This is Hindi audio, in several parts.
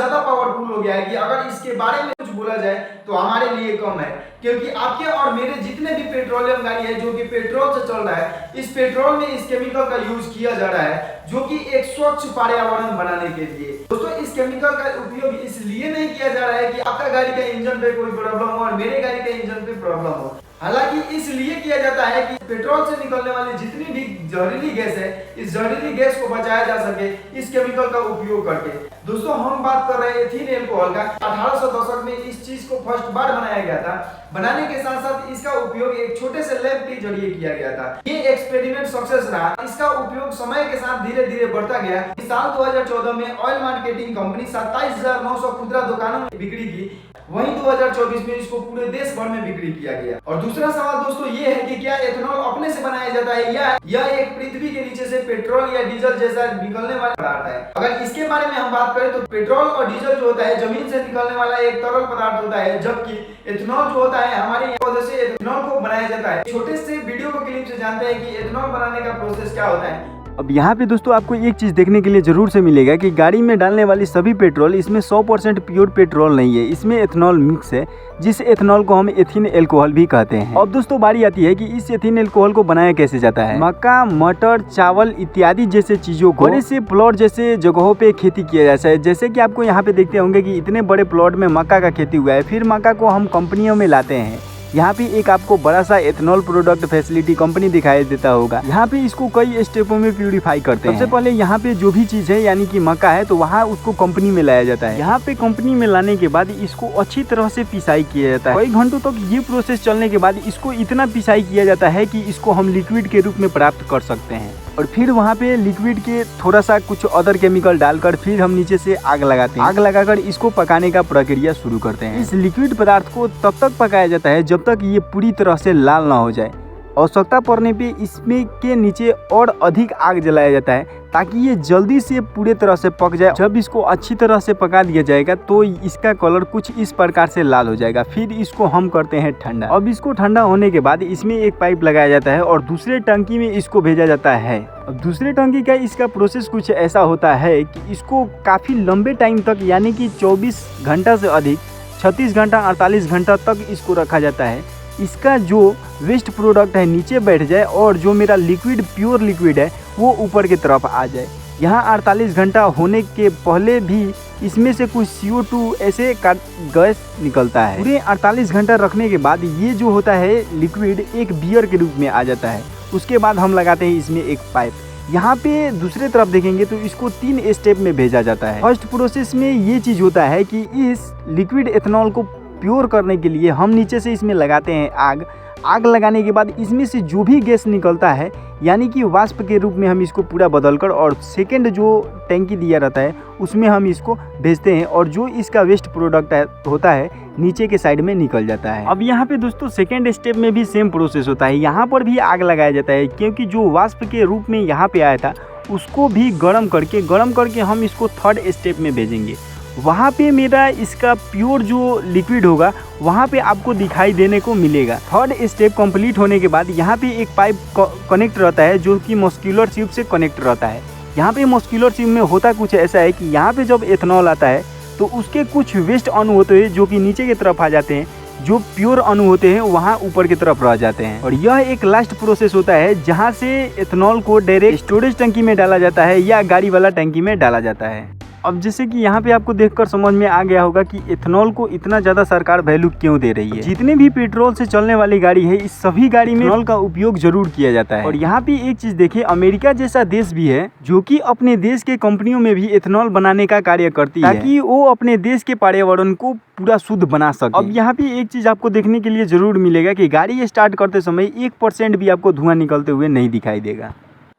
ज्यादा पावरफुल हो गया है कि अगर इसके बारे में कुछ बोला जाए तो हमारे लिए कम है, क्योंकि आपके और मेरे जितने भी पेट्रोलियम गाड़ी है जो कि पेट्रोल से चल रहा है, इस पेट्रोल में इस केमिकल का यूज किया जा रहा है जो कि एक स्वच्छ पर्यावरण बनाने के लिए। दोस्तों इस केमिकल का उपयोग इसलिए नहीं किया जा रहा है कि आपका गाड़ी का इंजन पे कोई प्रॉब्लम हो और मेरे गाड़ी का इंजन पे प्रॉब्लम हो, हालांकि इसलिए किया जाता है कि पेट्रोल से निकलने वाली जितनी भी जहरीली गैस है, इस जहरीली गैस को बचाया जा सके इस केमिकल का उपयोग करके। दोस्तों हम बात कर रहे हैं एथीन एल्कोहल का। 1800 दशक में इस चीज को फर्स्ट बार बनाया गया था। बनाने के साथ साथ इसका उपयोग एक छोटे से लैब के जरिए किया गया था। ये एक्सपेरिमेंट सक्सेस रहा। इसका उपयोग समय के साथ धीरे धीरे बढ़ता गया। साल 2014 में ऑयल मार्केटिंग कंपनी 27,900 खुदरा दुकानों में बिक्री की। वहीं 2024 में इसको पूरे देश भर में बिक्री किया गया। और दूसरा सवाल दोस्तों ये है कि क्या एथेनॉल अपने से बनाया जाता है या यह एक पृथ्वी के नीचे से पेट्रोल या डीजल जैसा निकलने वाला पदार्थ है। अगर इसके बारे में हम बात करें तो पेट्रोल और डीजल जो होता है जमीन से निकलने वाला एक तरल पदार्थ होता है, जबकि एथेनॉल जो होता है हमारे पौधे से एथेनॉल को बनाया जाता है। छोटे से वीडियो को क्लिप से जानते हैं कि एथेनॉल बनाने का प्रोसेस क्या होता है। अब यहाँ पे दोस्तों आपको एक चीज़ देखने के लिए ज़रूर से मिलेगा कि गाड़ी में डालने वाली सभी पेट्रोल इसमें 100% प्योर पेट्रोल नहीं है, इसमें एथेनॉल मिक्स है, जिस एथेनॉल को हम एथीन अल्कोहल भी कहते हैं। अब दोस्तों बारी आती है कि इस एथीन अल्कोहल को बनाया कैसे जाता है। मक्का, मटर, चावल इत्यादि जैसे चीज़ों को बड़े से प्लॉट जैसे जगहों पे खेती किया जाता है। जैसे कि आपको यहाँ पे देखते होंगे कि इतने बड़े प्लॉट में मक्का का खेती हुआ है, फिर मक्का को हम कंपनियों में लाते हैं। यहाँ पे एक आपको बड़ा सा एथेनॉल प्रोडक्ट फैसिलिटी कंपनी दिखाई देता होगा। यहाँ पे इसको कई स्टेपों में प्यूरिफाई करते हैं। सबसे पहले यहाँ पे जो भी चीज़ है यानी कि मक्का है तो वहाँ उसको कंपनी में लाया जाता है। यहाँ पे कंपनी में लाने के बाद इसको अच्छी तरह से पिसाई किया जाता है। कई घंटों तक ये प्रोसेस चलने के बाद इसको इतना पिसाई किया जाता है कि इसको हम लिक्विड के रूप में प्राप्त कर सकते हैं। और फिर वहाँ पे लिक्विड के थोड़ा सा कुछ अदर केमिकल डालकर फिर हम नीचे से आग लगाते हैं। आग लगाकर इसको पकाने का प्रक्रिया शुरू करते हैं। इस लिक्विड पदार्थ को तब तक पकाया जाता है जब तक ये पूरी तरह से लाल ना हो जाए। आवश्यकता पड़ने पे इसमें के नीचे और अधिक आग जलाया जाता है ताकि ये जल्दी से पूरे तरह से पक जाए। जब इसको अच्छी तरह से पका दिया जाएगा तो इसका कलर कुछ इस प्रकार से लाल हो जाएगा। फिर इसको हम करते हैं ठंडा। अब इसको ठंडा होने के बाद इसमें एक पाइप लगाया जाता है और दूसरे टंकी में इसको भेजा जाता है। अब दूसरे टंकी का इसका प्रोसेस कुछ ऐसा होता है कि इसको काफ़ी लंबे टाइम तक यानी कि 24 घंटा से अधिक 36 घंटा 48 घंटा तक इसको रखा जाता है। इसका जो वेस्ट प्रोडक्ट है नीचे बैठ जाए और जो मेरा लिक्विड प्योर लिक्विड है वो ऊपर की तरफ आ जाए। यहाँ 48 घंटा होने के पहले भी इसमें से कुछ CO2 ऐसे गैस निकलता है। पूरे 48 घंटा रखने के बाद ये जो होता है लिक्विड एक बियर के रूप में आ जाता है। उसके बाद हम लगाते हैं इसमें एक पाइप। यहाँ पे दूसरे तरफ देखेंगे तो इसको 3 स्टेप में भेजा जाता है। फर्स्ट प्रोसेस में ये चीज़ होता है कि इस लिक्विड एथेनॉल को प्योर करने के लिए हम नीचे से इसमें लगाते हैं आग। आग लगाने के बाद इसमें से जो भी गैस निकलता है यानी कि वाष्प के रूप में हम इसको पूरा बदलकर और सेकंड जो टैंकी दिया रहता है उसमें हम इसको भेजते हैं और जो इसका वेस्ट प्रोडक्ट होता है नीचे के साइड में निकल जाता है। अब यहाँ पे दोस्तों सेकंड स्टेप में भी सेम प्रोसेस होता है। यहाँ पर भी आग लगाया जाता है क्योंकि जो वाष्प के रूप में यहाँ पे आया था उसको भी गर्म करके हम इसको थर्ड स्टेप में भेजेंगे। वहाँ पे मेरा इसका प्योर जो लिक्विड होगा वहाँ पे आपको दिखाई देने को मिलेगा। थर्ड स्टेप कंप्लीट होने के बाद यहाँ पे एक पाइप कनेक्ट रहता है जो कि मस्कुलर ट्यूब से कनेक्ट रहता है। यहाँ पे मस्कुलर ट्यूब में होता कुछ ऐसा है कि यहाँ पे जब एथेनॉल आता है तो उसके कुछ वेस्ट अणु होते हैं जो कि नीचे की तरफ आ जाते हैं, जो प्योर अणु होते हैं वहाँ ऊपर की तरफ रह जाते हैं। और यह एक लास्ट प्रोसेस होता है जहाँ से एथेनॉल को डायरेक्ट स्टोरेज टंकी में डाला जाता है या गाड़ी वाला टंकी में डाला जाता है। अब जैसे कि यहाँ पे आपको देखकर समझ में आ गया होगा कि एथेनॉल को इतना ज़्यादा सरकार वैल्यू क्यों दे रही है। जितने भी पेट्रोल से चलने वाली गाड़ी है इस सभी गाड़ी में एथेनॉल का उपयोग जरूर किया जाता है। और यहाँ पे एक चीज़ देखिए, अमेरिका जैसा देश भी है जो कि अपने देश के कंपनियों में भी एथेनॉल बनाने का कार्य करती है ताकि वो अपने देश के पर्यावरण को पूरा शुद्ध बना सके। अब यहाँ पे एक चीज़ आपको देखने के लिए जरूर मिलेगा कि गाड़ी स्टार्ट करते समय 1% भी आपको धुआं निकलते हुए नहीं दिखाई देगा।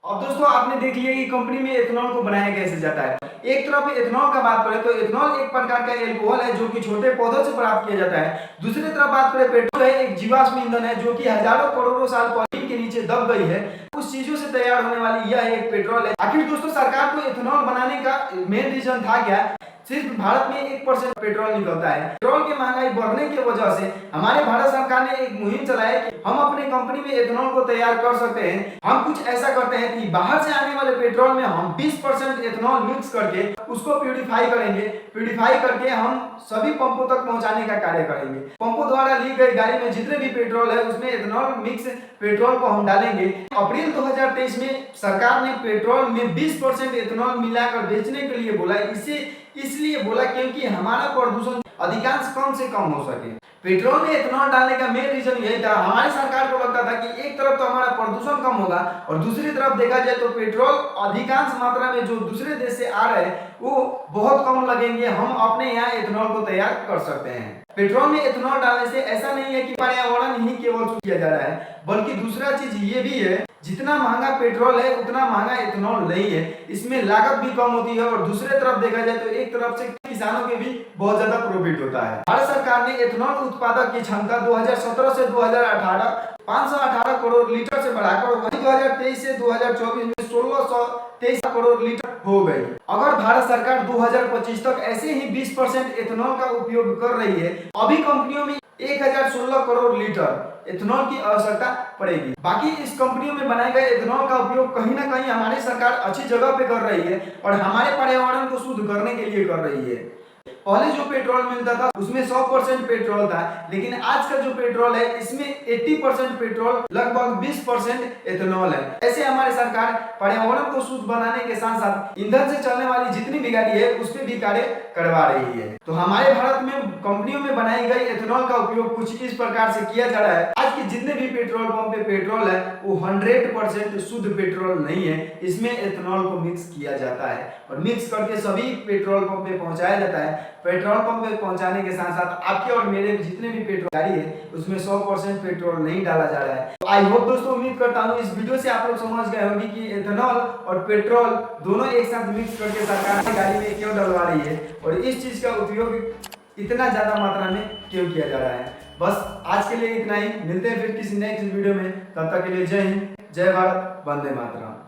अब दोस्तों आपने देख लिया कि कंपनी में एथेनॉल को बनाया कैसे जाता है। एक तरफ एथेनॉल का बात करें तो एथेनॉल एक प्रकार का एल्कोहल है जो कि छोटे पौधों से प्राप्त किया जाता है। दूसरी तरफ बात करें पेट्रोल है एक जीवाश्म ईंधन है जो कि हजारों करोड़ों साल पहले के नीचे दब गई है। उस चीजों से तैयार होने वाली यह एक पेट्रोल है। आखिर दोस्तों सरकार को एथेनॉल बनाने का मेन रीजन था क्या सिर्फ भारत में 1% पेट्रोल निकलता है। पेट्रोल की महंगाई बढ़ने की वजह से हमारे भारत सरकार ने एक मुहिम चलाई कि हम अपने कंपनी में एथेनॉल को तैयार कर सकते हैं। हम कुछ ऐसा करते हैं कि बाहर से आने वाले पेट्रोल में हम 20% एथेनॉल मिक्स करके उसको प्यूरिफाई करेंगे। प्यूरिफाई करके हम सभी पंपों तक पहुंचाने का कार्य करेंगे। पंपों द्वारा ली गई गाड़ी में जितने भी पेट्रोल है उसमें एथेनॉल मिक्स पेट्रोल को हम डालेंगे। अप्रैल 2023 में सरकार ने पेट्रोल में 20% एथेनॉल मिलाकर बेचने के लिए बोला। इसे इसलिए बोला क्योंकि हमारा प्रदूषण अधिकांश कम से कम हो सके। पेट्रोल में एथेनॉल डालने का मेन रीजन यही था। हमारी सरकार को लगता था कि एक तरफ तो हमारा प्रदूषण कम होगा और दूसरी तरफ देखा जाए तो पेट्रोल अधिकांश मात्रा में जो दूसरे देश से आ रहे हैं वो बहुत कम लगेंगे, हम अपने यहाँ एथेनॉल को तैयार कर सकते हैं। पेट्रोल में एथेनॉल डालने से ऐसा नहीं है कि पर्यावरण ही केवल किया जा रहा है, बल्कि दूसरा चीज ये भी है, जितना महंगा पेट्रोल है उतना महंगा एथेनॉल नहीं है। इसमें लागत भी कम होती है और दूसरे तरफ देखा जाए तो एक तरफ से किसानों के भी बहुत ज्यादा प्रॉफिट होता है। भारत सरकार ने एथेनॉल उत्पादक की क्षमता 2017 से 2018 518 करोड़ लीटर से बढ़ाकर वही 2023 से 2024 में 1623 करोड़ लीटर हो गई। अगर भारत सरकार 2025 तक ऐसे ही 20% एथेनॉल का उपयोग कर रही है, अभी कंपनियों में 1016 करोड़ लीटर एथेनॉल की आवश्यकता पड़ेगी। बाकी इस कंपनियों में बनाए गए एथेनॉल का उपयोग कहीं ना कहीं हमारी सरकार अच्छी जगह पे कर रही है और हमारे पर्यावरण को शुद्ध करने के लिए कर रही है। पहले जो पेट्रोल मिलता था उसमें 100% पेट्रोल था, लेकिन आज का जो पेट्रोल है इसमें 80% पेट्रोल, लगभग 20% एथेनॉल है। ऐसे हमारी सरकार पर्यावरण को शुद्ध बनाने के साथ साथ ईंधन से चलने वाली जितनी भी गाड़ी है उस पर भी कार्य करवा रही है। तो हमारे भारत में कंपनियों में बनाई गई एथेनॉल का उपयोग कुछ इस प्रकार से किया जा रहा है। आज के जितने भी पेट्रोल पंप पे पेट्रोल है वो 100% शुद्ध पेट्रोल नहीं है, इसमें एथेनॉल को मिक्स किया जाता है और मिक्स करके सभी पेट्रोल पंप पे पहुंचाया जाता है। पेट्रोल पंप पे पहुंचाने के साथ साथ आपके और मेरे जितने भी पेट्रोल गाड़ी है उसमें 100% पेट्रोल नहीं डाला जा रहा है। तो आई होप दोस्तों, उम्मीद करता हूँ इस वीडियो से आप लोग समझ गए होंगे कि एथेनॉल और पेट्रोल दोनों एक साथ मिक्स करके सरकार गाड़ी में क्यों डलवा रही है और इस चीज का उपयोग इतना ज्यादा मात्रा में क्यों किया जा रहा है। बस आज के लिए इतना ही, मिलते हैं फिर किसी नेक्स्ट वीडियो में। तब तक के लिए जय हिंद, जय भारत, वंदे मातरम।